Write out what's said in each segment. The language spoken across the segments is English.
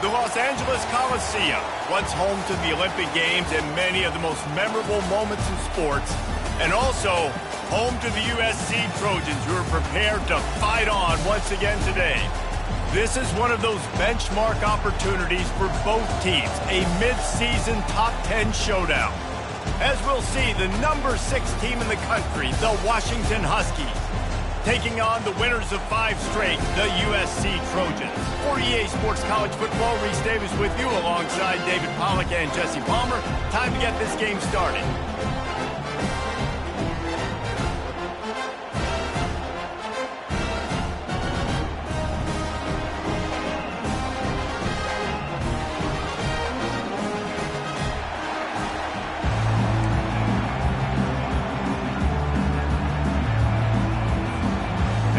The Los Angeles Coliseum, once home to the Olympic Games and many of the most memorable moments in sports, and also home to the USC Trojans, who are prepared to fight on once again today. This is one of those benchmark opportunities for both teams, a mid-season top 10 showdown. As we'll see, the number 6 team in the country, the Washington Huskies, taking on the winners of 5 straight, the USC Trojans. For EA Sports College Football, Reese Davis with you alongside David Pollack and Jesse Palmer. Time to get this game started.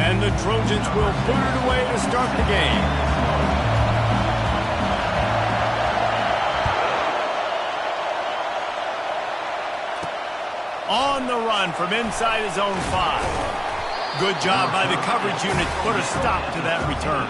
And the Trojans will put it away to start the game. On the run from inside his own 5. Good job by the coverage unit to put a stop to that return.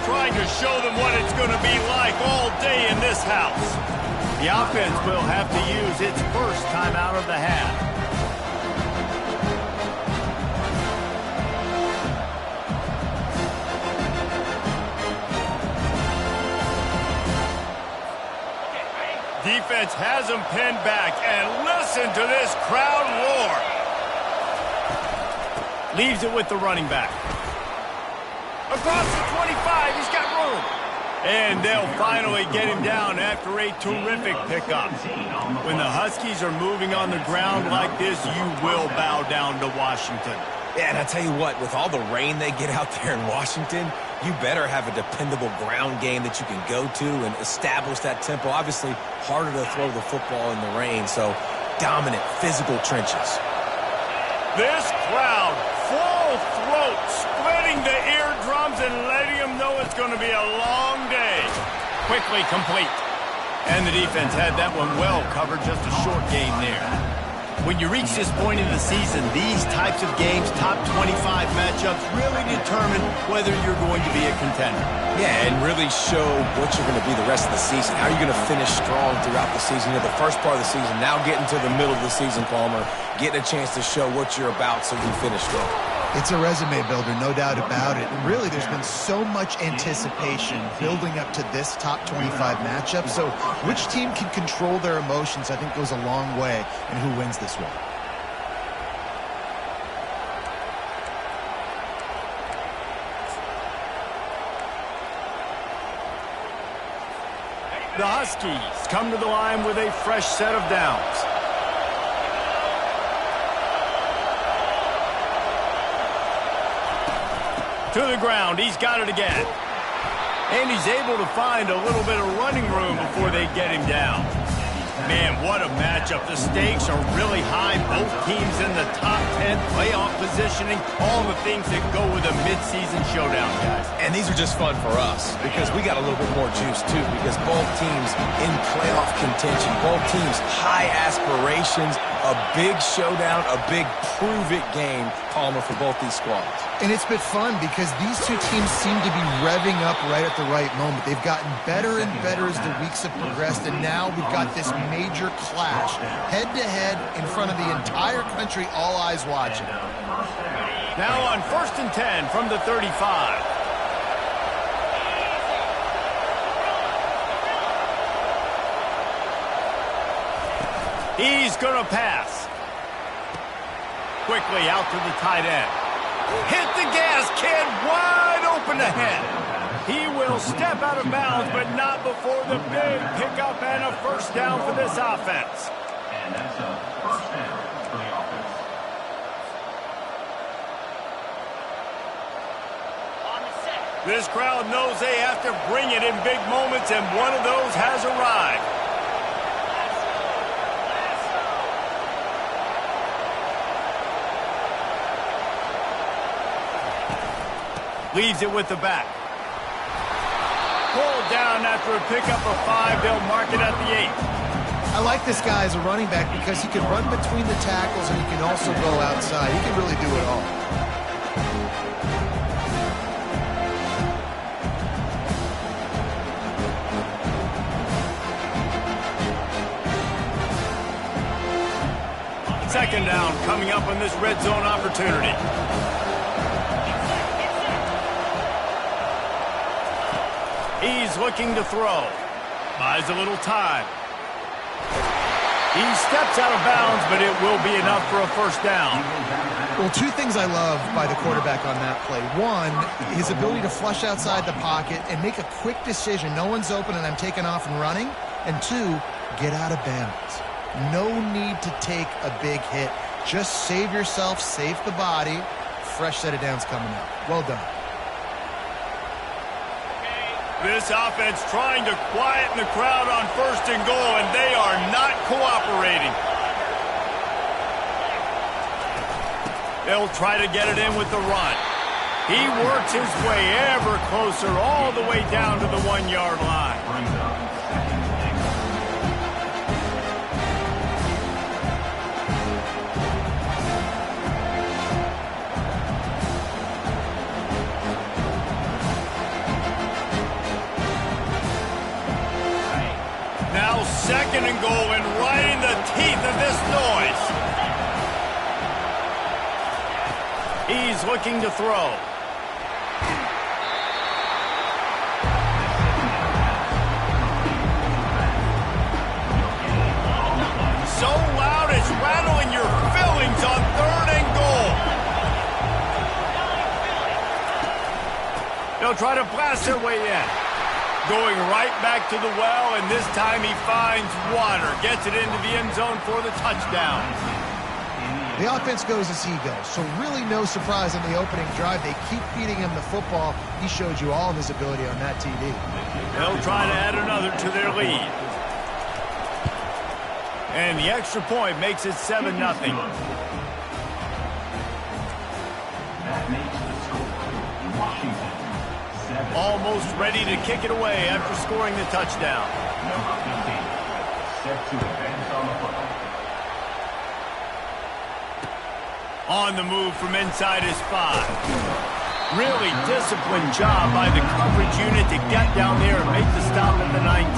Trying to show them what it's going to be like all day in this house. The offense will have to use its first time out of the half. Defense has them pinned back, and listen to this crowd roar. Leaves it with the running back. Across the 25, he's got room. And they'll finally get him down after a terrific pickup. When the Huskies are moving on the ground like this, you will bow down to Washington. Yeah, and I tell you what, with all the rain they get out there in Washington, you better have a dependable ground game that you can go to and establish that tempo. Obviously, harder to throw the football in the rain, so dominant, physical trenches. This crowd, full throat, splitting the eardrums and letting them know it's going to be a long day. Quickly complete. And the defense had that one well covered, just a short game there. When you reach this point in the season, these types of games, top 25 matchups, really determine whether you're going to be a contender. Yeah, and really show what you're going to be the rest of the season. How are you going to finish strong throughout the season? You know, the first part of the season, now getting to the middle of the season, Palmer, getting a chance to show what you're about so you finish strong. It's a resume builder, no doubt about it. And really, there's been so much anticipation building up to this top 25 matchup. So which team can control their emotions, I think, goes a long way in who wins this one. The Huskies come to the line with a fresh set of downs. To the ground, he's got it again. And he's able to find a little bit of running room before they get him down. Man, what a matchup. The stakes are really high. Both teams in the top 10, playoff positioning, all the things that go with a midseason showdown, guys. And these are just fun for us because we got a little bit more juice, too, because both teams in playoff contention, both teams high aspirations, a big showdown, a big prove-it game, Palmer, for both these squads. And it's been fun because these two teams seem to be revving up right at the right moment. They've gotten better and better as the weeks have progressed, and now we've got this major clash, head-to-head in front of the entire country, all eyes watching. Now on 1st and 10 from the 35. He's going to pass. Quickly out to the tight end. Hit the gas, kid. Wide open ahead. He will step out of bounds, but not before the big pickup and a first down for this offense. And that's a first down for the offense. This crowd knows they have to bring it in big moments, and one of those has arrived. Leaves it with the back. Pulled down after a pickup of 5. They'll mark it at the 8. I like this guy as a running back because he can run between the tackles and he can also go outside. He can really do it all. Second down coming up on this red zone opportunity. He's looking to throw. Buys a little time. He steps out of bounds, but it will be enough for a first down. Well, two things I love by the quarterback on that play. One, his ability to flush outside the pocket and make a quick decision. No one's open and I'm taking off and running. And two, get out of bounds. No need to take a big hit. Just save yourself, save the body. Fresh set of downs coming up. Well done. This offense trying to quieten the crowd on first and goal, and they are not cooperating. They'll try to get it in with the run. He works his way ever closer all the way down to the 1-yard line. Now second and goal, and right in the teeth of this noise. He's looking to throw. So loud it's rattling your fillings on third and goal. They'll try to blast their way in. Going right back to the well, and this time he finds water. Gets it into the end zone for the touchdown. The offense goes as he goes, so really no surprise in the opening drive. They keep feeding him the football. He showed you all of his ability on that TD. They'll try to add another to their lead. And the extra point makes it 7-0. That makes the score Washington 7. Almost ready to kick it away after scoring the touchdown. Number 15, set to advance on the football. On the move from inside his 5. Really disciplined job by the coverage unit to get down there and make the stop at the 19.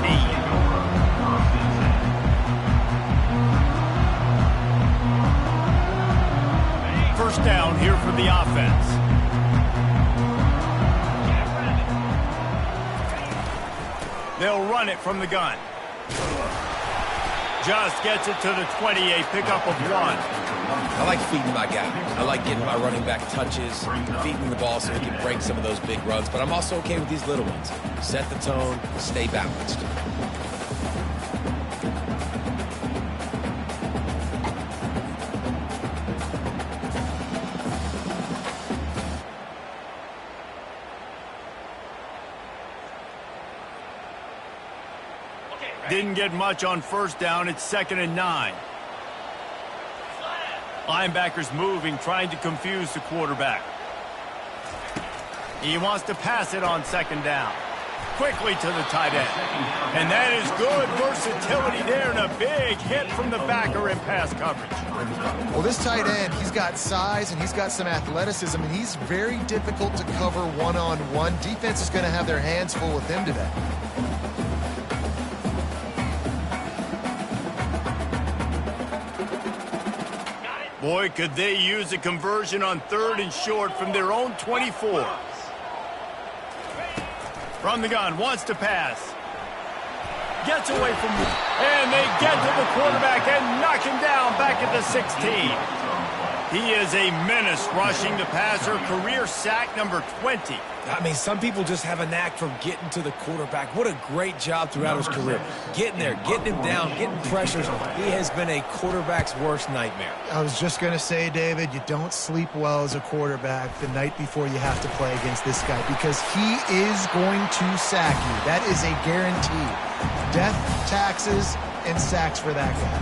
First down here for the offense. They'll run it from the gun. Just gets it to the 28, pickup of 1. I like feeding my guy. I like getting my running back touches, feeding the ball so he can break some of those big runs, but I'm also okay with these little ones. Set the tone, stay balanced. Didn't get much on first down. It's 2nd and 9. Linebackers moving, trying to confuse the quarterback. He wants to pass it on 2nd down. Quickly to the tight end. And that is good versatility there, and a big hit from the backer in pass coverage. Well, this tight end, he's got size and he's got some athleticism, and he's very difficult to cover one-on-one. Defense is going to have their hands full with him today. Boy, could they use a conversion on 3rd and short from their own 24. From the gun, wants to pass. Gets away from him. And they get to the quarterback and knock him down back at the 16. He is a menace rushing the passer. Career sack number 20. I mean, some people just have a knack for getting to the quarterback. What a great job throughout his career. Getting there, getting him down, getting pressures. He has been a quarterback's worst nightmare. I was just going to say, David, you don't sleep well as a quarterback the night before you have to play against this guy, because he is going to sack you. That is a guarantee. Death, taxes, and sacks for that guy.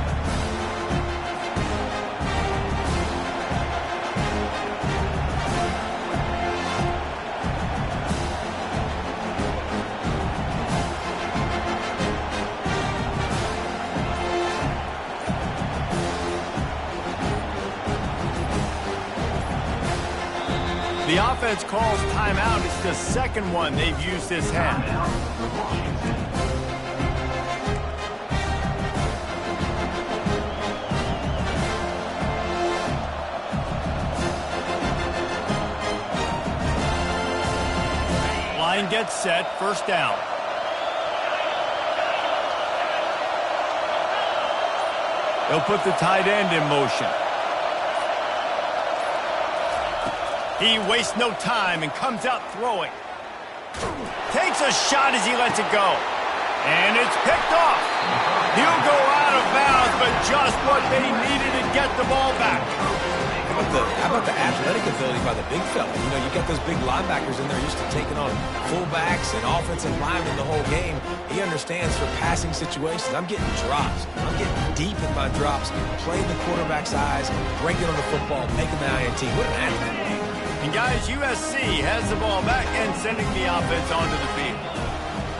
offense calls timeout. It's the second one they've used this half. Line gets set, first down. They'll put the tight end in motion. He wastes no time and comes out throwing. Takes a shot as he lets it go. And it's picked off. He'll go out of bounds, but just what they needed to get the ball back. How about the athletic ability by the big fella? You know, you got those big linebackers in there used to taking on fullbacks and offensive linemen the whole game. He understands for passing situations. I'm getting drops. I'm getting deep in my drops, playing the quarterback's eyes, breaking on the football, making the INT. What an athlete. And guys, USC has the ball back and sending the offense onto the field.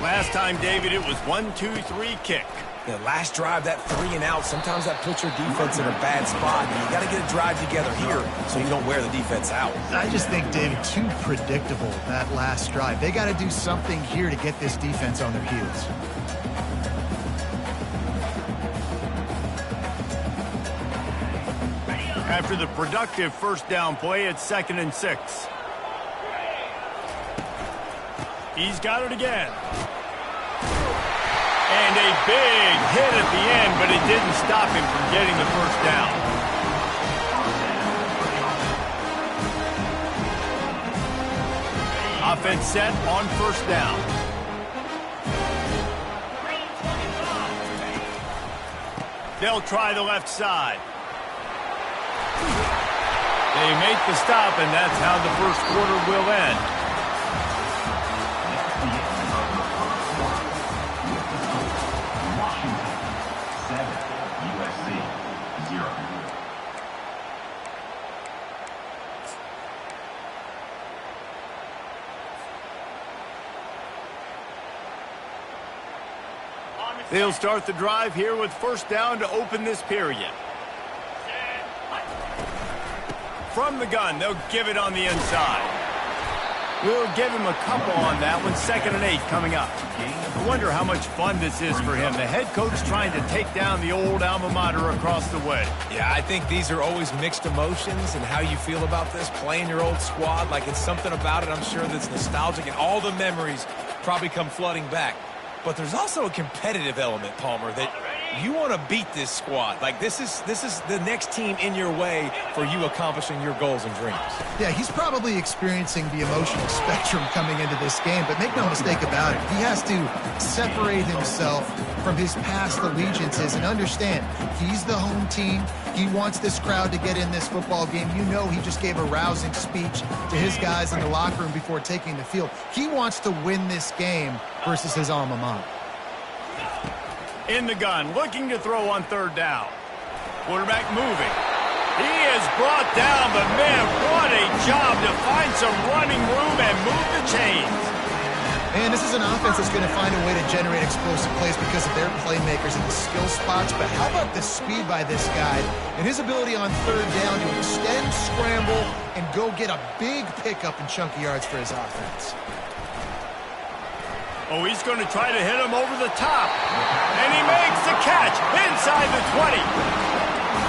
Last time, David, it was 1-2-3 kick. The last drive, that 3 and out, sometimes that puts your defense in a bad spot. You got to get a drive together here so you don't wear the defense out. I just think, David, too predictable, that last drive. They got to do something here to get this defense on their heels. After the productive first down play, it's 2nd and 6. He's got it again. And a big hit at the end, but it didn't stop him from getting the first down. Offense set on first down. They'll try the left side. They make the stop, and that's how the first quarter will end. They'll start the drive here with first down to open this period. From the gun, they'll give it on the inside. We'll give him a couple on that one. 2nd and 8 coming up. I wonder how much fun this is for him. The head coach trying to take down the old alma mater across the way. Yeah, I think these are always mixed emotions and how you feel about this, playing your old squad. Like, it's something about it, I'm sure, that's nostalgic, and all the memories probably come flooding back. But there's also a competitive element, Palmer, that you want to beat this squad. Like, this is the next team in your way for you accomplishing your goals and dreams. Yeah, he's probably experiencing the emotional spectrum coming into this game, but make no mistake about it, he has to separate himself from his past allegiances and understand he's the home team. He wants this crowd to get in this football game. You know, he just gave a rousing speech to his guys in the locker room before taking the field. He wants to win this game versus his alma mater. In the gun, looking to throw on third down. Quarterback moving. He is brought down, but man, what a job to find some running room and move the chains. Man, this is an offense that's going to find a way to generate explosive plays because of their playmakers and the skill spots. But how about the speed by this guy and his ability on third down to extend, scramble, and go get a big pickup and chunky yards for his offense. Oh, he's going to try to hit him over the top. And he makes the catch inside the 20.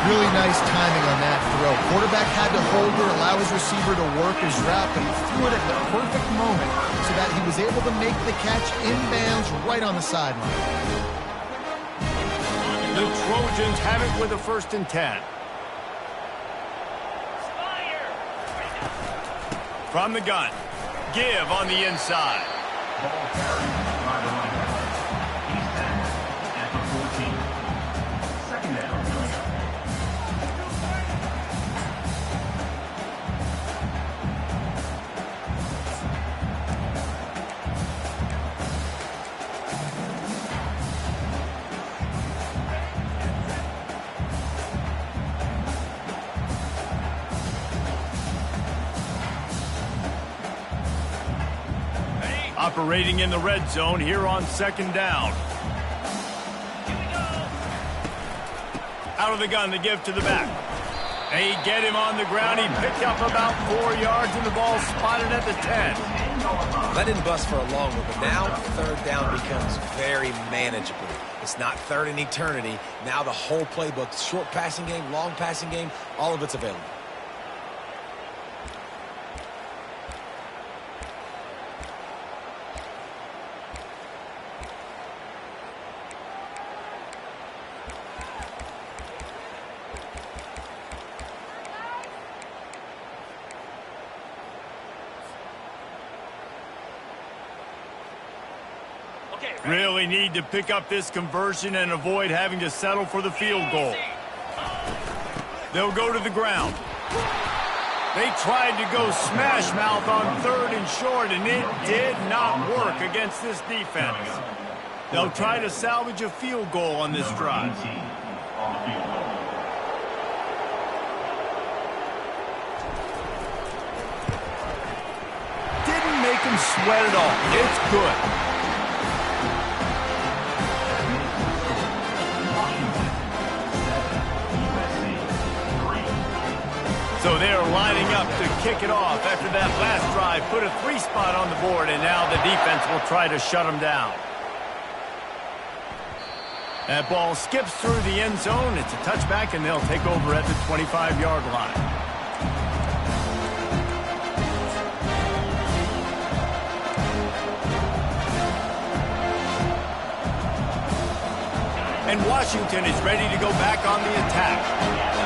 Really nice timing on that throw. Quarterback had to hold it, allow his receiver to work his route, but he threw it at the perfect moment so that he was able to make the catch inbounds right on the sideline. The Trojans have it with a 1st and 10. From the gun, give on the inside. Ball carried by the linebacker. He's tackled at the 14. 2nd down. Operating in the red zone here on 2nd down. Out of the gun, the give to the back. They get him on the ground. He picked up about 4 yards, and the ball spotted at the 10. That didn't bust for a long one, but now third down becomes very manageable. It's not third in eternity. Now the whole playbook, short passing game, long passing game, all of it's available. Really need to pick up this conversion and avoid having to settle for the field goal. They'll go to the ground. They tried to go smash mouth on 3rd and short, and it did not work against this defense. They'll try to salvage a field goal on this drive. Didn't make him sweat at all. It's good. So they're lining up to kick it off after that last drive. Put a 3 spot on the board, and now the defense will try to shut them down. That ball skips through the end zone. It's a touchback, and they'll take over at the 25-yard line. And Washington is ready to go back on the attack.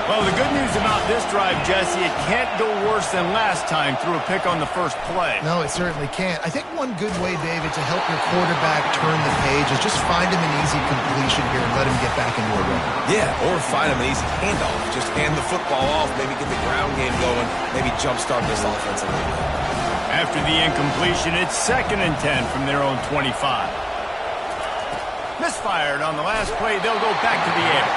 Well, the good news about this drive, Jesse, it can't go worse than last time through a pick on the first play. No, it certainly can't. I think one good way, David, to help your quarterback turn the page is just find him an easy completion here and let him get back into a rhythm. Yeah, or find him an easy handoff. Just hand the football off, maybe get the ground game going, maybe jumpstart this offense a little bit. After the incompletion, it's 2nd and 10 from their own 25. Misfired on the last play. They'll go back to the air.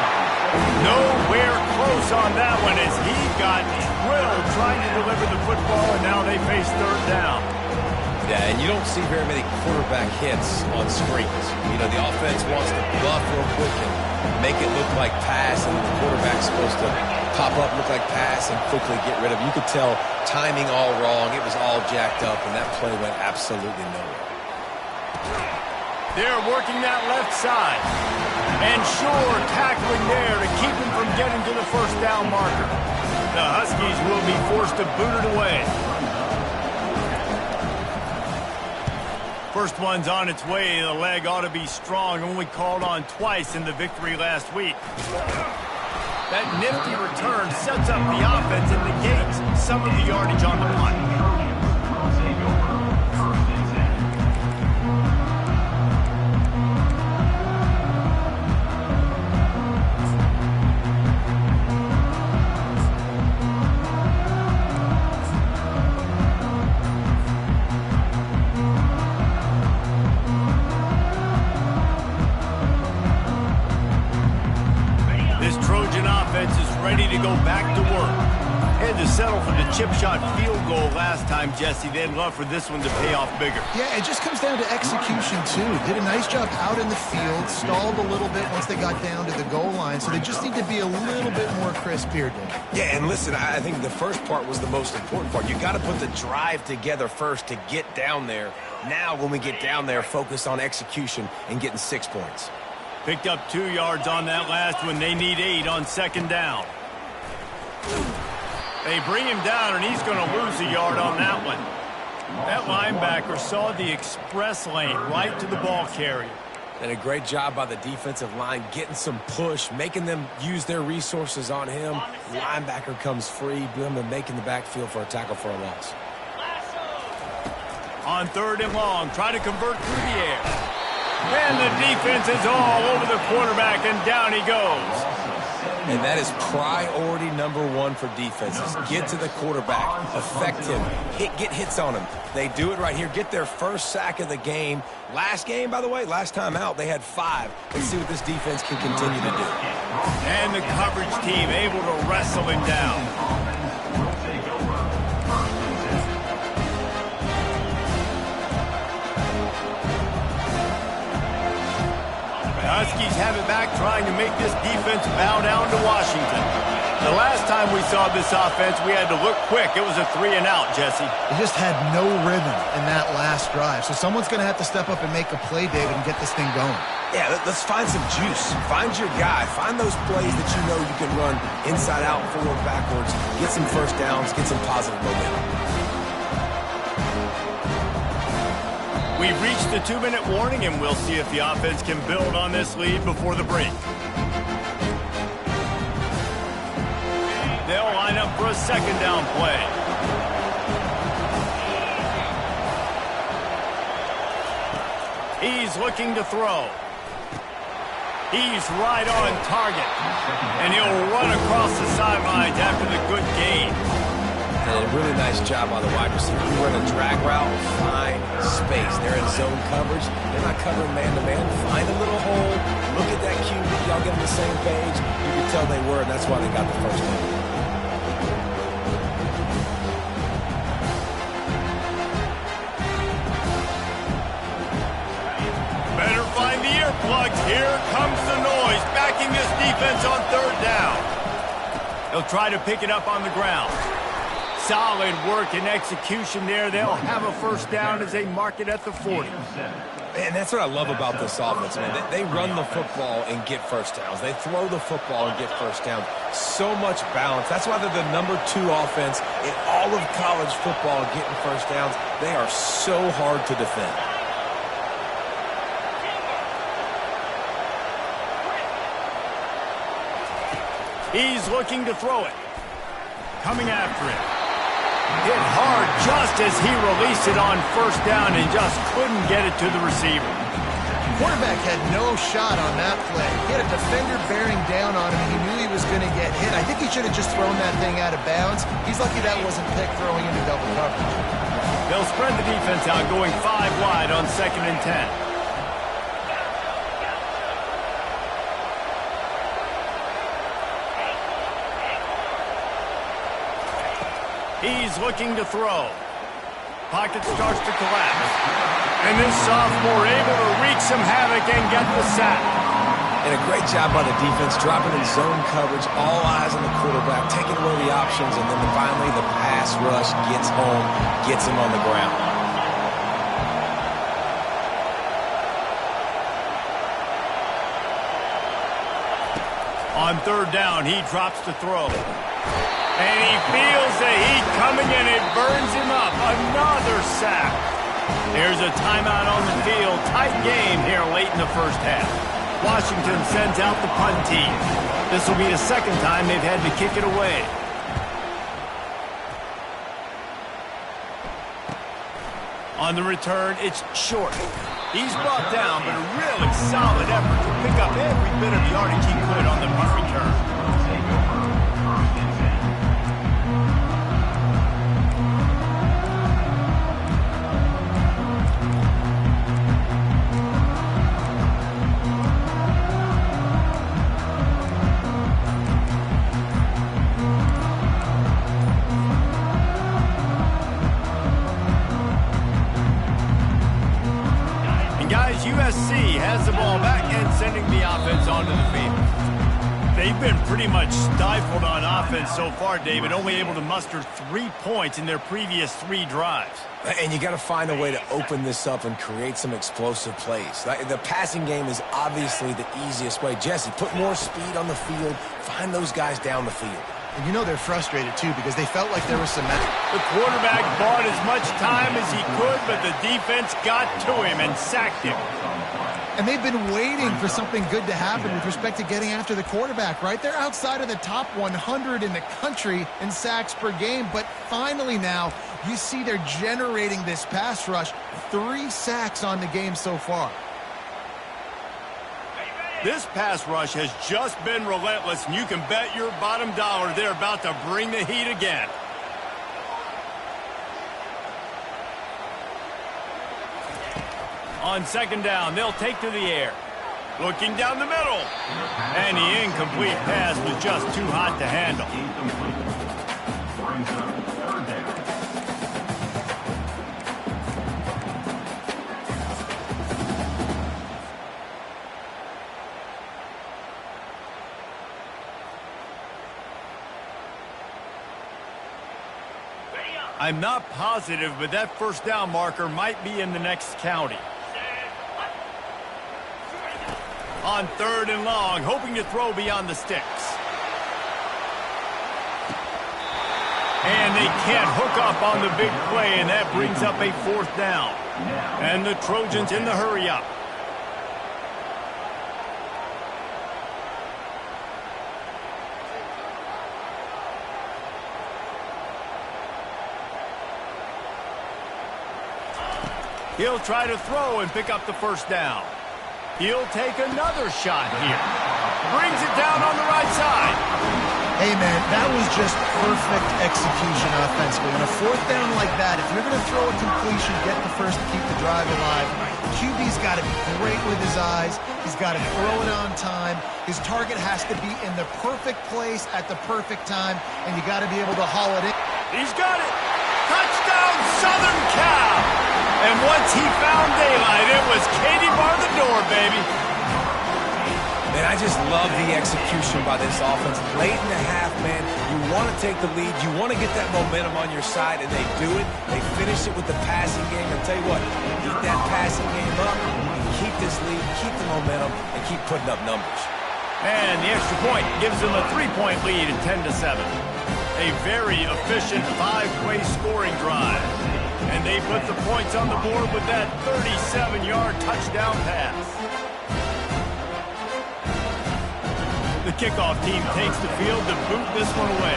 Nowhere close on that one as he got drilled trying to deliver the football, and now they face 3rd down. Yeah, and you don't see very many quarterback hits on screens. You know, the offense wants to bluff real quick and make it look like pass, and the quarterback's supposed to pop up, look like pass, and quickly get rid of it. You could tell timing all wrong. It was all jacked up, and that play went absolutely nowhere. They're working that left side. And sure, tackling there to keep him from getting to the first down marker. The Huskies will be forced to boot it away. First one's on its way. The leg ought to be strong. Only called on twice in the victory last week. That nifty return sets up the offense and negates some of the yardage on the punt. Ready to go back to work. Had to settle for the chip shot field goal last time, Jesse. They'd love for this one to pay off bigger. Yeah, it just comes down to execution, too. Did a nice job out in the field, stalled a little bit once they got down to the goal line, so they just need to be a little bit more crisp here, Dave. Yeah, and listen, I think the first part was the most important part. You got to put the drive together first to get down there. Now, when we get down there, focus on execution and getting 6 points. Picked up 2 yards on that last one. They need 8 on 2nd down. They bring him down, and he's going to lose a yard on that one. That linebacker saw the express lane right to the ball carrier. And a great job by the defensive line getting some push, making them use their resources on him. Linebacker comes free, making the backfield for a tackle for a loss. On 3rd and long, try to convert through the air. And the defense is all over the quarterback, and down he goes. And that is priority number 1 for defenses. Get to the quarterback, affect him, get hits on him. They do it right here. Get their first sack of the game. Last game, by the way, last time out, they had 5. Let's see what this defense can continue to do. And the coverage team able to wrestle him down. Huskies have it back, trying to make this defense bow down to Washington. The last time we saw this offense, we had to look quick. It was a 3-and-out, Jesse. They just had no rhythm in that last drive. So someone's going to have to step up and make a play, David, and get this thing going. Yeah, let's find some juice. Find your guy. Find those plays that you know you can run inside out, forward, backwards. Get some first downs. Get some positive momentum. We've reached the 2-minute warning, and we'll see if the offense can build on this lead before the break. They'll line up for a second down play. He's looking to throw. He's right on target. And he'll run across the sidelines after the good gain. And a really nice job by the wide receiver. You run a drag route, find space. They're in zone coverage. They're not covering man-to-man. Find a little hole. Look at that QB. Y'all get on the same page. You can tell they were, and that's why they got the first down. Better find the earplugs. Here comes the noise, backing this defense on third down. They'll try to pick it up on the ground. Solid work and execution there. They'll have a first down as they mark it at the 40. And that's what I love about this offense, man. They run the football and get first downs. They throw the football and get first downs. So much balance. That's why they're the #2 offense in all of college football getting first downs. They are so hard to defend. He's looking to throw it. Coming after it. Hit hard just as he released it on first down and just couldn't get it to the receiver. Quarterback had no shot on that play. He had a defender bearing down on him. He knew he was going to get hit. I think he should have just thrown that thing out of bounds. He's lucky that wasn't picked throwing into double coverage. They'll spread the defense out, going 5 wide on 2nd and 10. He's looking to throw. Pocket starts to collapse. And this sophomore able to wreak some havoc and get the sack. And a great job by the defense, dropping in zone coverage, all eyes on the quarterback, taking away the options, and then finally the pass rush gets home, gets him on the ground. On third down, he drops to throw. And he feels the heat coming, and it burns him up. Another sack. There's a timeout on the field. Tight game here late in the first half. Washington sends out the punt team. This will be the second time they've had to kick it away. On the return, it's short. He's brought down, but a really solid effort to pick up every bit of yardage he could on the punt return. USC has the ball back and sending the offense onto the field. They've been pretty much stifled on offense so far, David, only able to muster 3 points in their previous 3 drives. And you got to find a way to open this up and create some explosive plays. The passing game is obviously the easiest way. Jesse, put more speed on the field. Find those guys down the field. And you know they're frustrated, too, because they felt like there was some... The quarterback bought as much time as he could, but the defense got to him and sacked him. And they've been waiting for something good to happen with respect to getting after the quarterback, right? They're outside of the top 100 in the country in sacks per game, but finally now you see they're generating this pass rush. 3 sacks on the game so far. This pass rush has just been relentless, and you can bet your bottom dollar they're about to bring the heat again. On second down, they'll take to the air. Looking down the middle. And the incomplete pass was just too hot to handle. I'm not positive, but that first down marker might be in the next county. On 3rd and long, hoping to throw beyond the sticks. And they can't hook up on the big play, and that brings up a 4th down. And the Trojans in the hurry-up. He'll try to throw and pick up the first down. He'll take another shot here. Brings it down on the right side. Hey, man, that was just perfect execution offensively. On a 4th down like that, if you're going to throw a completion, get the first to keep the drive alive. QB's got to be great with his eyes. He's got to throw it on time. His target has to be in the perfect place at the perfect time, and you got to be able to haul it in. He's got it. Touchdown, Southern Cal. And once he found daylight, it was Katie bar the door, baby. Man, I just love the execution by this offense. Late in the half, man, you want to take the lead. You want to get that momentum on your side, and they do it. They finish it with the passing game. I'll tell you what, keep that passing game up, keep this lead, keep the momentum, and keep putting up numbers. And the extra point gives them a 3-point lead at 10-7. A very efficient 5-play scoring drive. And they put the points on the board with that 37-yard touchdown pass. The kickoff team takes the field to boot this one away.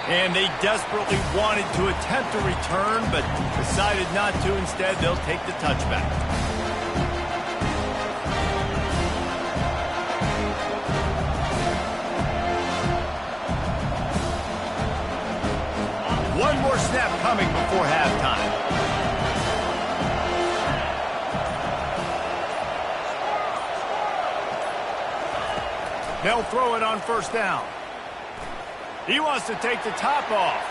And they desperately wanted to attempt a return, but decided not to. Instead, they'll take the touchback. One more snap coming before halftime. They'll throw it on 1st down. He wants to take the top off.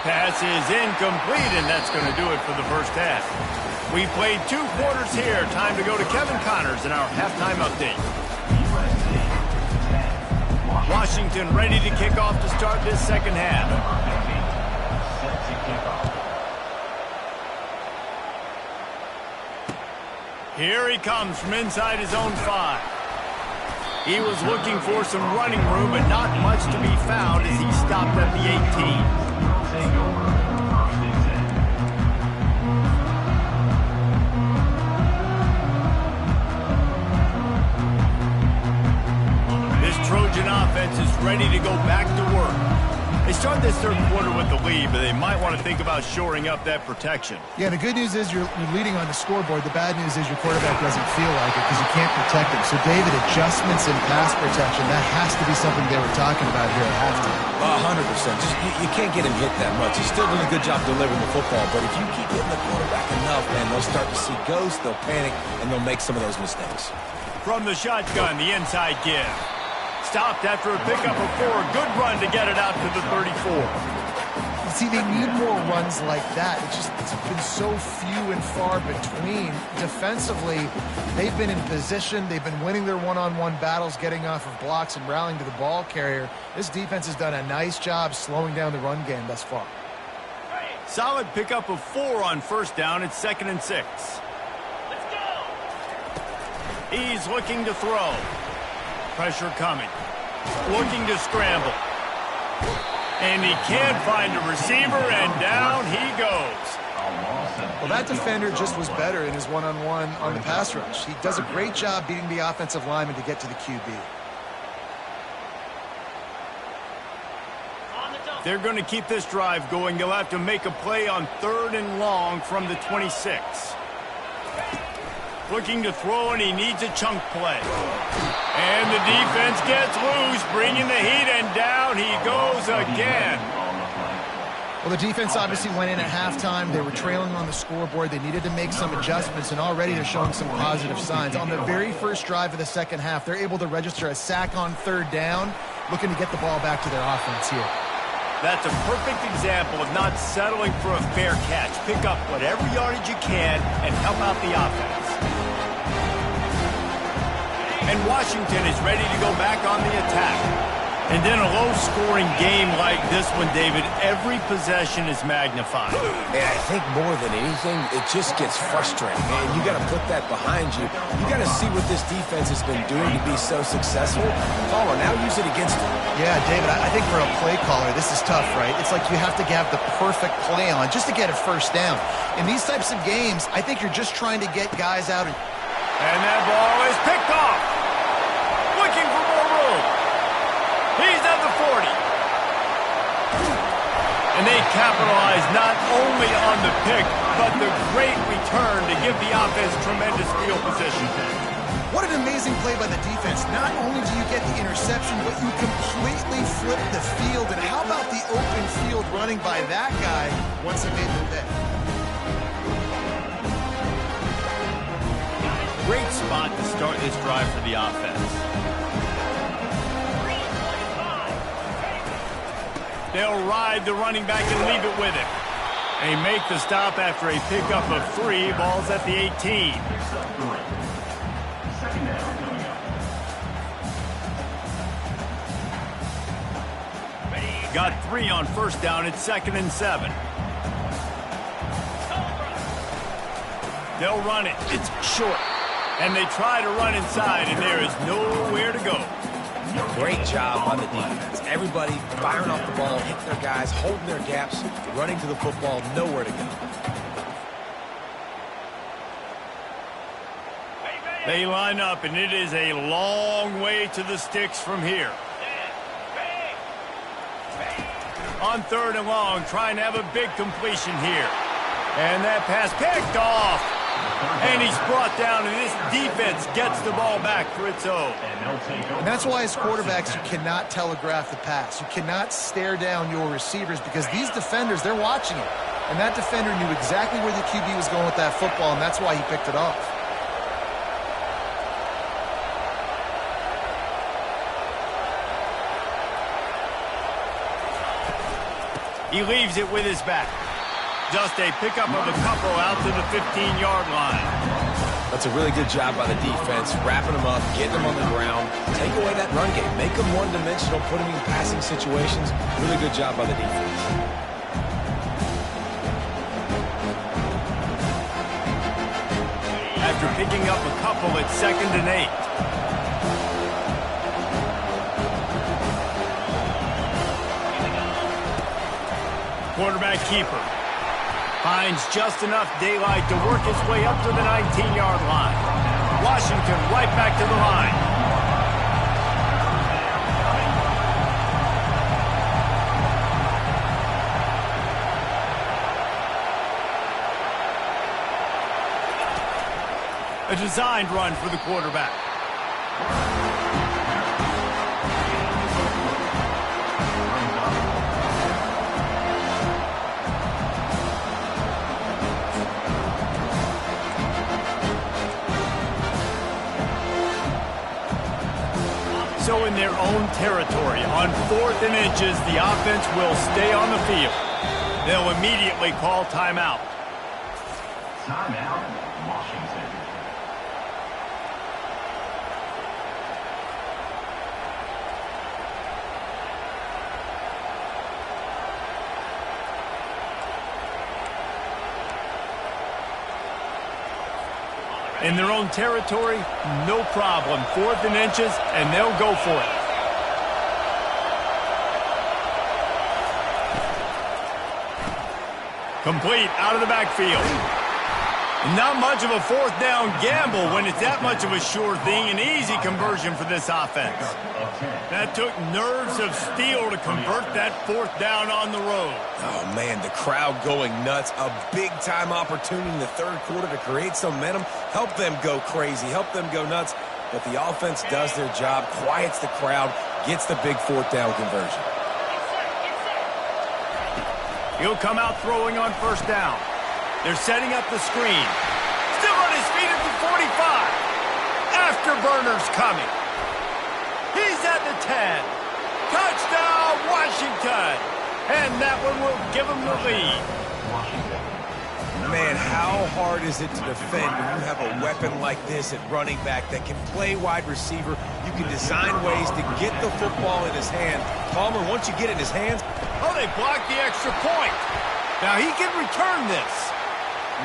Pass is incomplete, and that's going to do it for the first half. We played 2 quarters here. Time to go to Kevin Connors in our halftime update. Washington ready to kick off to start this second half. Here he comes from inside his own 5. He was looking for some running room, but not much to be found as he stopped at the 18. Trojan offense is ready to go back to work. They start this 3rd quarter with the lead, but they might want to think about shoring up that protection. Yeah, the good news is you're leading on the scoreboard. The bad news is your quarterback doesn't feel like it because you can't protect him. So, David, adjustments in pass protection, that has to be something they were talking about here at halftime. 100%. You can't get him hit that much. He's still doing a good job delivering the football, but if you keep hitting the quarterback enough, man, they'll start to see ghosts, they'll panic, and they'll make some of those mistakes. From the shotgun, the inside give. Stopped after a pickup of 4. Good run to get it out to the 34. See, they need more runs like that. It's been so few and far between. Defensively, they've been in position. They've been winning their one-on-one battles, getting off of blocks and rallying to the ball carrier. This defense has done a nice job slowing down the run game thus far. Solid pickup of 4 on 1st down. It's 2nd and 6. Let's go. He's looking to throw. Pressure coming. Looking to scramble. And he can't find a receiver, and down he goes. Well, that defender just was better in his one-on-one on the pass rush. He does a great job beating the offensive lineman to get to the QB. They're going to keep this drive going. They'll have to make a play on 3rd and long from the 26. Looking to throw, and he needs a chunk play. And the defense gets loose, bringing the heat, and down he goes again. Well, the defense obviously went in at halftime. They were trailing on the scoreboard. They needed to make some adjustments, and already they're showing some positive signs. On the very first drive of the second half, they're able to register a sack on 3rd down, looking to get the ball back to their offense here. That's a perfect example of not settling for a fair catch. Pick up whatever yardage you can and help out the offense. And Washington is ready to go back on the attack. And in a low-scoring game like this one, David, every possession is magnified. And I think more than anything, it just gets frustrating, man. You got to put that behind you. You got to see what this defense has been doing to be so successful. Caller, now use it against them. Yeah, David, I think for a play caller, this is tough, right? It's like you have to have the perfect play on just to get a first down. In these types of games, I think you're just trying to get guys out. And that ball is picked off. Looking for more room. He's at the 40. And they capitalize not only on the pick, but the great return to give the offense tremendous field position. What an amazing play by the defense. Not only do you get the interception, but you completely flip the field. And how about the open field running by that guy once he made the pick? Great spot to start this drive for the offense. They'll ride the running back and leave it with him. They make the stop after a pickup of 3. Ball's at the 18. Second down coming up. Got 3 on first down. It's 2nd and 7. They'll run it. It's short. And they try to run inside, and there is nowhere to go. Great job by the defense. Everybody firing off the ball, hitting their guys, holding their gaps, running to the football, nowhere to go. They line up, and it is a long way to the sticks from here. On 3rd and long, trying to have a big completion here. And that pass picked off. And he's brought down, and this defense gets the ball back for its own. And that's why as quarterbacks, you cannot telegraph the pass. You cannot stare down your receivers because these defenders, they're watching it. And that defender knew exactly where the QB was going with that football, and that's why he picked it off. He leaves it with his back. Just a pickup of a couple out to the 15-yard line. That's a really good job by the defense, wrapping them up, getting them on the ground, take away that run game, make them one-dimensional, put them in passing situations. Really good job by the defense. After picking up a couple, it's 2nd and 8. Quarterback keeper. Finds just enough daylight to work his way up to the 19-yard line. Washington right back to the line. A designed run for the quarterback. So in their own territory, on 4th and inches, the offense will stay on the field. They'll immediately call timeout. Timeout, Washington. In their own territory, no problem. 4th and inches, and they'll go for it. Complete out of the backfield. Not much of a 4th down gamble when it's that much of a sure thing. An easy conversion for this offense. That took nerves of steel to convert that 4th down on the road. Oh, man, the crowd going nuts. A big-time opportunity in the 3rd quarter to create some momentum. Help them go crazy. Help them go nuts. But the offense does their job, quiets the crowd, gets the big 4th down conversion. He'll come out throwing on 1st down. They're setting up the screen. Still on his feet at the 45. Afterburner's coming. He's at the 10. Touchdown, Washington. And that one will give him the lead. Man, how hard is it to defend when you have a weapon like this at running back that can play wide receiver? You can design ways to get the football in his hand. Palmer, once you get it in his hands... Oh, they blocked the extra point. Now he can return this.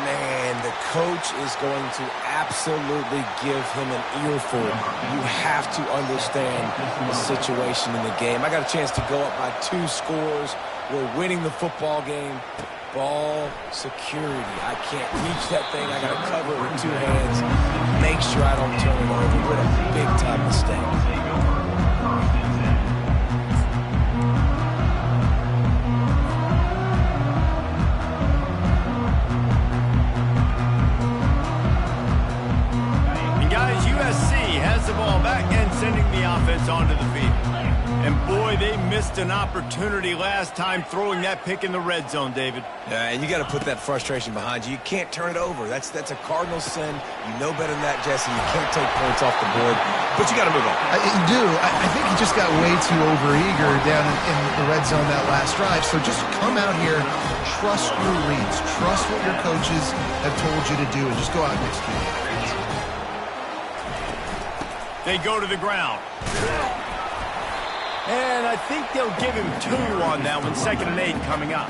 Man, the coach is going to absolutely give him an earful. You have to understand the situation in the game. I got a chance to go up by 2 scores. We're winning the football game. Ball security. I can't reach that thing. I got to cover it with 2 hands. Make sure I don't turn it over. What a big-time mistake. Has the ball back and sending the offense onto the field. And boy, they missed an opportunity last time throwing that pick in the red zone, David. Yeah, and you got to put that frustration behind you. You can't turn it over. That's a cardinal sin. You know better than that, Jesse. You can't take points off the board, but you got to move on. You do. I think he just got way too overeager down in the red zone that last drive. So just come out here, trust your reads, trust what your coaches have told you to do, and just go out and execute it. They go to the ground. And I think they'll give him 2 on that one. 2nd and 8 coming up.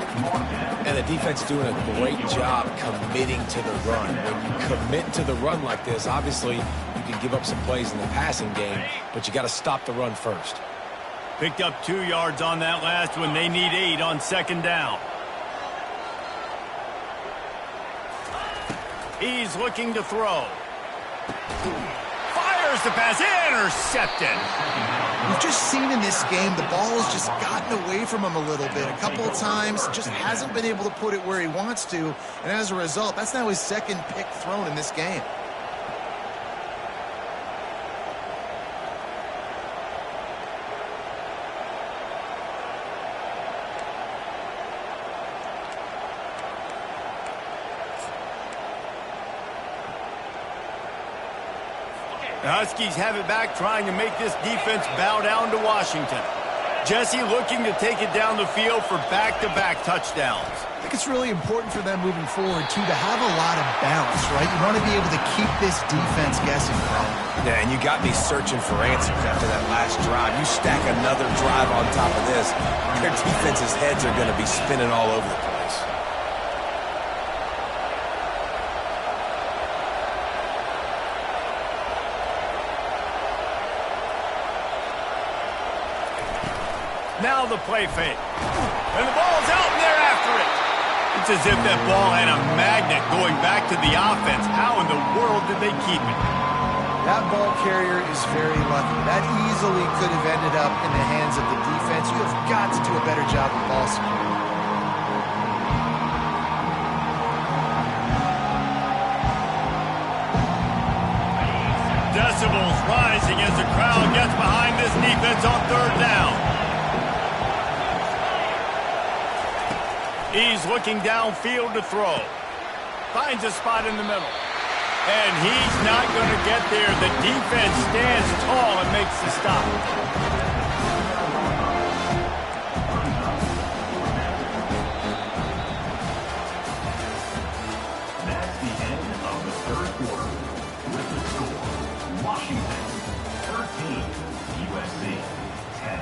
And the defense is doing a great job committing to the run. When you commit to the run like this, obviously you can give up some plays in the passing game, but you got to stop the run first. Picked up 2 yards on that last one. They need 8 on 2nd down. He's looking to throw. Fires the pass, intercepted. We've just seen in this game the ball has just gotten away from him a little bit. A couple of times, just hasn't been able to put it where he wants to. And as a result, that's now his 2nd pick thrown in this game. The Huskies have it back, trying to make this defense bow down to Washington. Jesse looking to take it down the field for back-to-back touchdowns. I think it's really important for them moving forward, too, to have a lot of balance, right? You want to be able to keep this defense guessing, Carl. Yeah, and you got me searching for answers after that last drive. You stack another drive on top of this, their defense's heads are going to be spinning all over the place. Now the play fake. And the ball's out, and they're after it. It's as if that ball had a magnet going back to the offense. How in the world did they keep it? That ball carrier is very lucky. That easily could have ended up in the hands of the defense. You have got to do a better job of ball security. Decibels rising as the crowd gets behind this defense on 3rd down. He's looking downfield to throw. Finds a spot in the middle. And he's not going to get there. The defense stands tall and makes the stop. That's the end of the 3rd quarter. With the score, Washington 13, USC 10.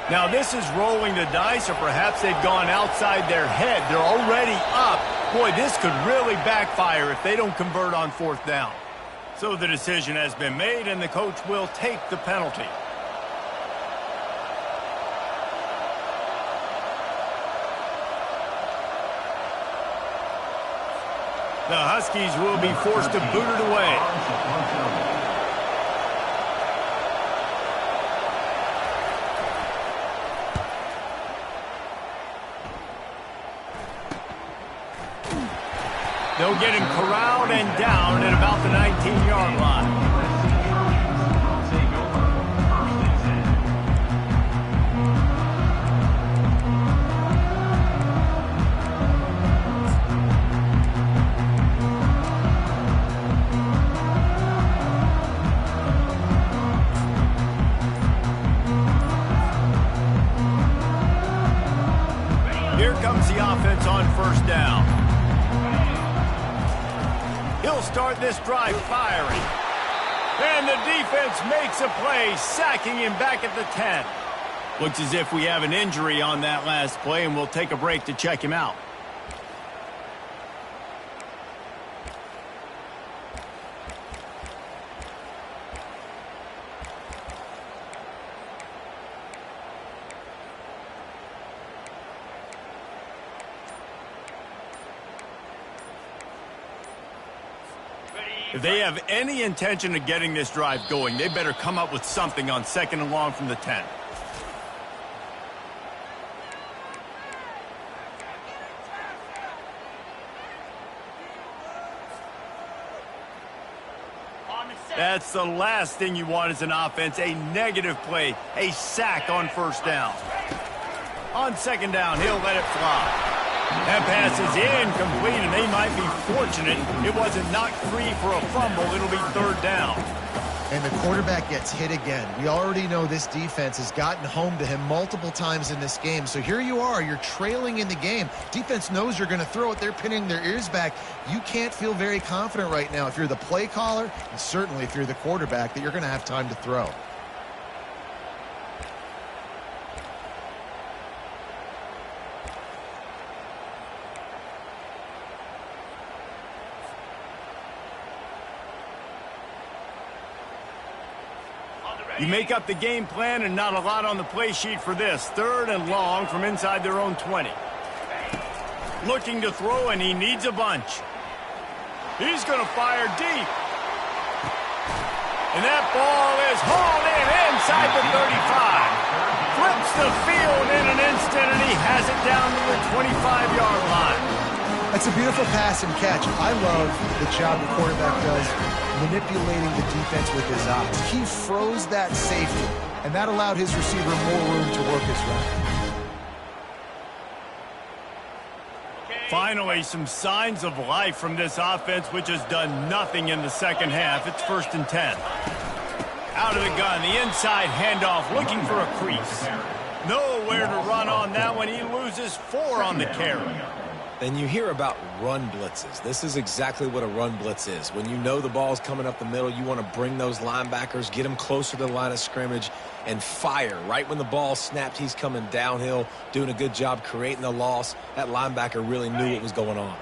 Now this is rolling the dice, or perhaps they've gone outside their head. They're already up. Boy, this could really backfire if they don't convert on 4th down. So the decision has been made, and the coach will take the penalty. The Huskies will be forced to boot it away. They'll get him corralled and down at about the 19-yard line. the offense on first down. He'll start this drive firing. And the defense makes a play, sacking him back at the 10. Looks as if we have an injury on that last play, and we'll take a break to check him out. If they have any intention of getting this drive going, they better come up with something on 2nd and long from the 10. That's the last thing you want as an offense, a negative play, a sack on first down. On 2nd down, he'll let it fly. That pass is incomplete, and they might be fortunate it wasn't knocked free for a fumble. It'll be 3rd down. And the quarterback gets hit again. We already know this defense has gotten home to him multiple times in this game. So here you are, you're trailing in the game. Defense knows you're going to throw it. They're pinning their ears back. You can't feel very confident right now if you're the play caller, and certainly if you're the quarterback, that you're going to have time to throw. You make up the game plan and not a lot on the play sheet for this. 3rd and long from inside their own 20. Looking to throw, and he needs a bunch. He's going to fire deep. And that ball is hauled in inside the 35. Flips the field in an instant, and he has it down to the 25-yard line. That's a beautiful pass and catch. I love the job the quarterback does manipulating the defense with his eyes. He froze that safety, and that allowed his receiver more room to work his route. Finally, some signs of life from this offense, which has done nothing in the second half. It's 1st and 10. Out of the gun, the inside handoff, looking for a crease. Nowhere to run on that one. He loses 4 on the carry. Then you hear about run blitzes. This is exactly what a run blitz is. When you know the ball's coming up the middle, you want to bring those linebackers, get them closer to the line of scrimmage, and fire. Right when the ball snapped, he's coming downhill, doing a good job creating the loss. That linebacker really knew what was going on.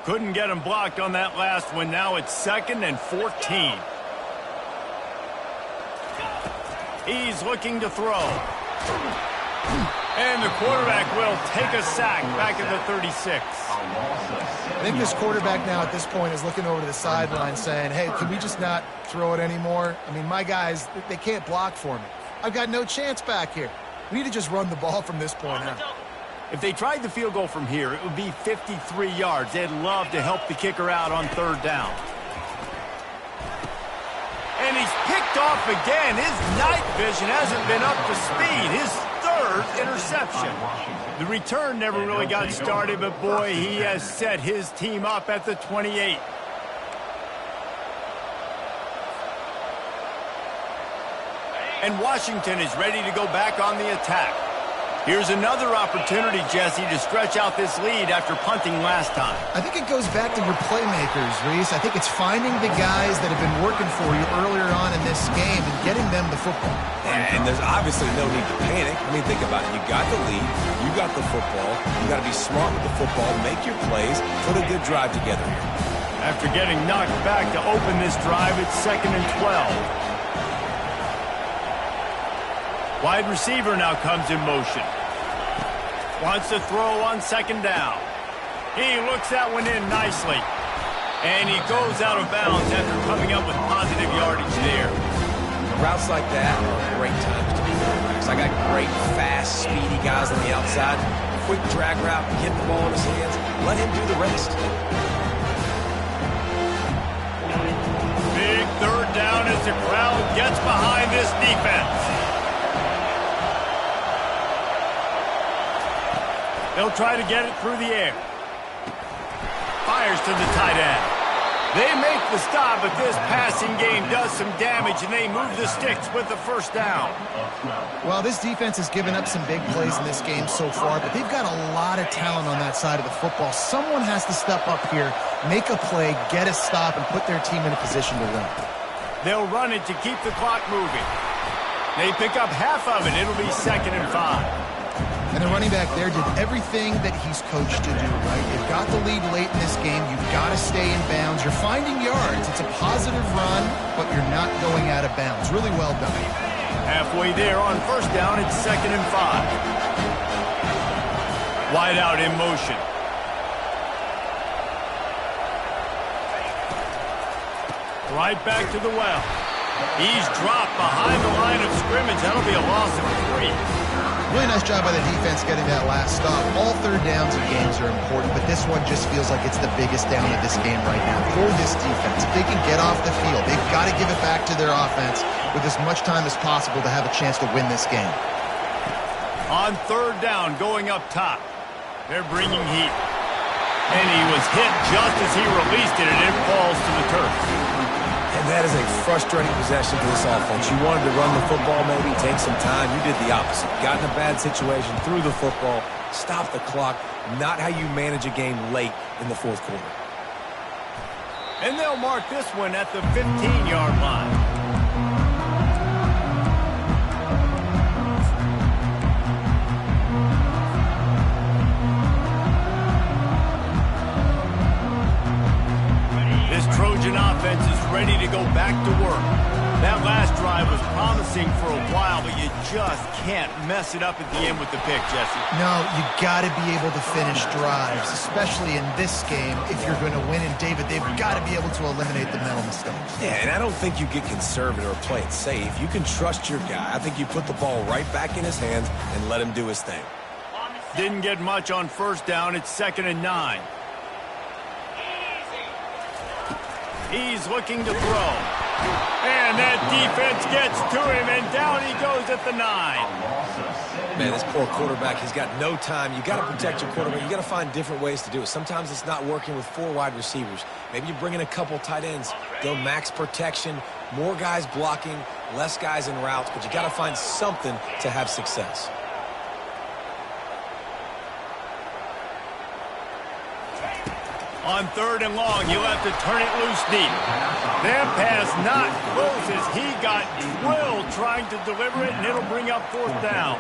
Couldn't get him blocked on that last one. Now it's 2nd and 14. He's looking to throw. And the quarterback will take a sack back at the 36. I think this quarterback now at this point is looking over to the sideline saying, hey, can we just not throw it anymore? I mean, my guys, they can't block for me. I've got no chance back here. We need to just run the ball from this point on. If they tried the field goal from here, it would be 53 yards. They'd love to help the kicker out on 3rd down. And he's picked off again. His night vision hasn't been up to speed. His 3rd interception. The return never really got started, but boy, he has set his team up at the 28. And Washington is ready to go back on the attack. Here's another opportunity, Jesse, to stretch out this lead after punting last time. I think it goes back to your playmakers, Reese. I think it's finding the guys that have been working for you earlier on in this game and getting them the football. And there's obviously no need to panic. I mean, think about it. You got the lead. You got the football. You got to be smart with the football. Make your plays. Put a good drive together here. After getting knocked back to open this drive, it's 2nd and 12. Wide receiver now comes in motion. Wants to throw on 2nd down. He looks that one in nicely. And he goes out of bounds after coming up with positive yardage there. Routes like that are great times to be quarterbacks. I got great, fast, speedy guys on the outside. Quick drag route, get the ball in his hands. Let him do the rest. Big 3rd down as the crowd gets behind this defense. They'll try to get it through the air. Fires to the tight end. They make the stop, but this passing game does some damage, and they move the sticks with the first down. Well, this defense has given up some big plays in this game so far, but they've got a lot of talent on that side of the football. Someone has to step up here, make a play, get a stop, and put their team in a position to win. They'll run it to keep the clock moving. They pick up half of it. It'll be 2nd and 5. And the running back there did everything that he's coached to do, right? You've got the lead late in this game. You've got to stay in bounds. You're finding yards. It's a positive run, but you're not going out of bounds. Really well done. Halfway there on first down, it's 2nd and 5. Wide out in motion. Right back to the well. He's dropped behind the line of scrimmage. That'll be a loss of 3. Really nice job by the defense getting that last stop. All third downs in games are important, but this one just feels like it's the biggest down of this game right now for this defense. If they can get off the field, they've got to give it back to their offense with as much time as possible to have a chance to win this game. On third down, going up top. They're bringing heat. And he was hit just as he released it, and it falls to the turf. And that is a frustrating possession for this offense. You wanted to run the football, maybe take some time. You did the opposite. Got in a bad situation, threw the football, stopped the clock. Not how you manage a game late in the fourth quarter. And they'll mark this one at the 15-yard line. Trojan offense is ready to go back to work. That last drive was promising for a while, but you just can't mess it up at the end with the pick, Jesse. No, you got to be able to finish drives, especially in this game. If you're going to win, and David, they've got to be able to eliminate the mental mistakes. Yeah, and I don't think you get conservative or play it safe. You can trust your guy. I think you put the ball right back in his hands and let him do his thing. Didn't get much on first down. It's 2nd and 9. He's looking to throw. And that defense gets to him, and down he goes at the 9. Man, this poor quarterback, he's got no time. You got to protect your quarterback. You got to find different ways to do it. Sometimes it's not working with 4 wide receivers. Maybe you bring in a couple tight ends. Go max protection, more guys blocking, less guys in routes, but you got to find something to have success. On third and long, you'll have to turn it loose deep. That pass not close as he got drilled trying to deliver it, and it'll bring up 4th down.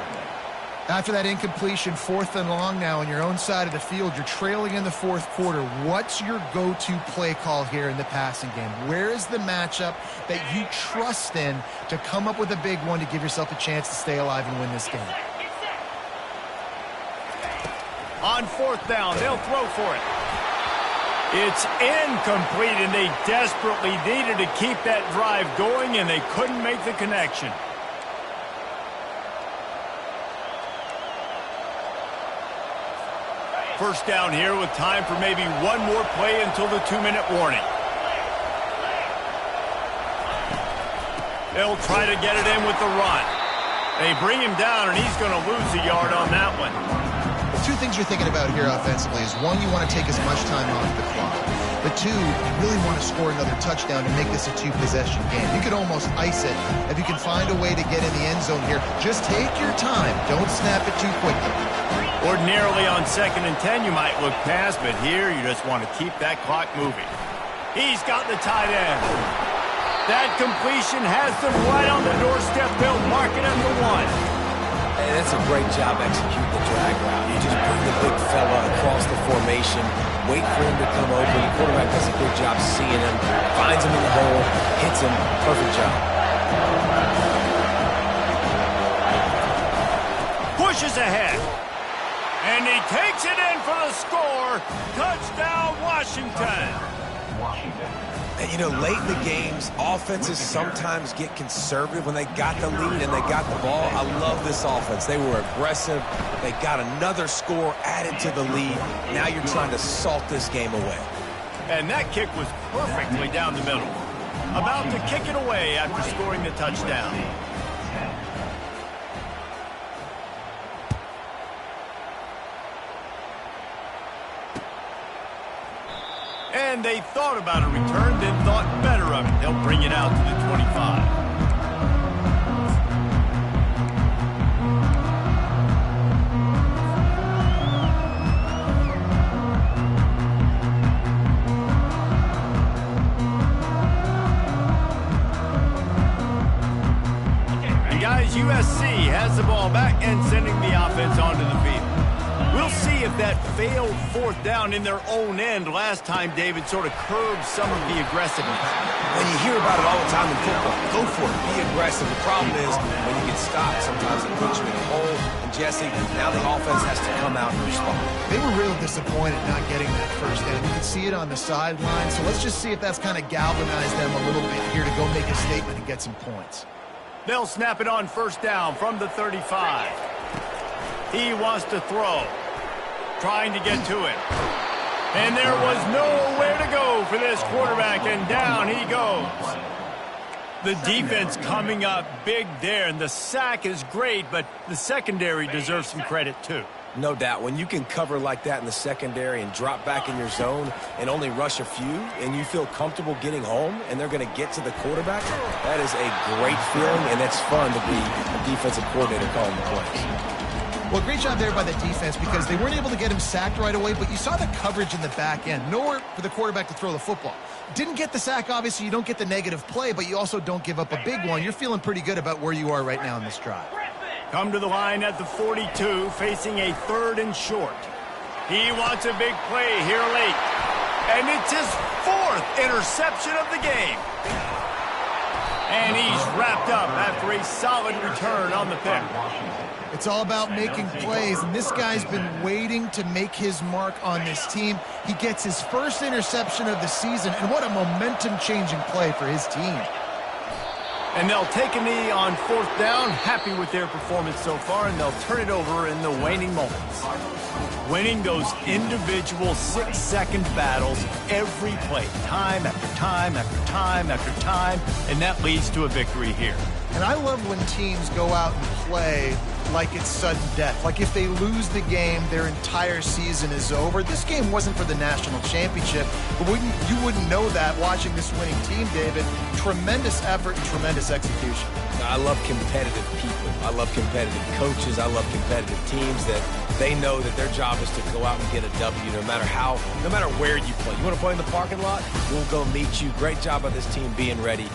After that incompletion, 4th and long now on your own side of the field, you're trailing in the fourth quarter. What's your go-to play call here in the passing game? Where is the matchup that you trust in to come up with a big one to give yourself a chance to stay alive and win this game? On 4th down, they'll throw for it. It's incomplete, and they desperately needed to keep that drive going, and they couldn't make the connection. First down here with time for maybe one more play until the 2-minute warning. They'll try to get it in with the run. They bring him down, and he's going to lose a yard on that one. The 2 things you're thinking about here offensively is, 1, you want to take as much time off the clock. But 2, you really want to score another touchdown to make this a 2-possession game. You could almost ice it if you can find a way to get in the end zone here. Just take your time. Don't snap it too quickly. Ordinarily on 2nd and 10, you might look past, but here you just want to keep that clock moving. He's got the tight end. That completion has them right on the doorstep. They'll mark it at the 1. Hey, that's a great job executing the drag route. You just bring the big fella across the formation, wait for him to come open. The quarterback does a good job seeing him, finds him in the hole, hits him. Perfect job. Pushes ahead. And he takes it in for the score. Touchdown, Washington. And, you know, late in the games, offenses sometimes get conservative when they got the lead and they got the ball. I love this offense. They were aggressive. They got another score added to the lead. Now you're trying to salt this game away. And that kick was perfectly down the middle. About to kick it away after scoring the touchdown. And And they thought about a return, then thought better of it. They'll bring it out to the 25. USC has the ball back and sending the offense onto the field. We'll see if that failed fourth down in their own end last time, David, sort of curbed some of the aggressiveness. When you hear about it all the time in football, go for it. Be aggressive. The problem is when you get stopped, sometimes it puts you in a hole. And Jesse, now the offense has to come out and respond. They were real disappointed not getting that first down. You can see it on the sideline. So let's just see if that's kind of galvanized them a little bit here to go make a statement and get some points. They'll snap it on first down from the 35. He wants to throw. Trying to get to it. And there was nowhere to go for this quarterback, and down he goes. The defense coming up big there, and the sack is great, but the secondary deserves some credit too. No doubt. When you can cover like that in the secondary and drop back in your zone and only rush a few, and you feel comfortable getting home, and they're going to get to the quarterback, that is a great feeling, and it's fun to be a defensive coordinator calling the plays. Well, great job there by the defense because they weren't able to get him sacked right away, but you saw the coverage in the back end. Nowhere for the quarterback to throw the football. Didn't get the sack, obviously. You don't get the negative play, but you also don't give up a big one. You're feeling pretty good about where you are right now in this drive. Come to the line at the 42, facing a 3rd and short. He wants a big play here late. And it's his 4th interception of the game. And he's wrapped up after a solid return on the pick. It's all about making plays, and this guy's been waiting to make his mark on this team. He gets his first interception of the season, and what a momentum-changing play for his team. And they'll take a knee on 4th down, happy with their performance so far, and they'll turn it over in the waning moments. Winning those individual 6-second battles every play, time after time after time after time, and that leads to a victory here. And I love when teams go out and play like it's sudden death. Like if they lose the game, their entire season is over. This game wasn't for the national championship, but you wouldn't know that watching this winning team, David. Tremendous effort and tremendous execution. I love competitive people. I love competitive coaches. I love competitive teams that they know that their job is to go out and get a W no matter where you play. You want to play in the parking lot? We'll go meet you. Great job by this team being ready.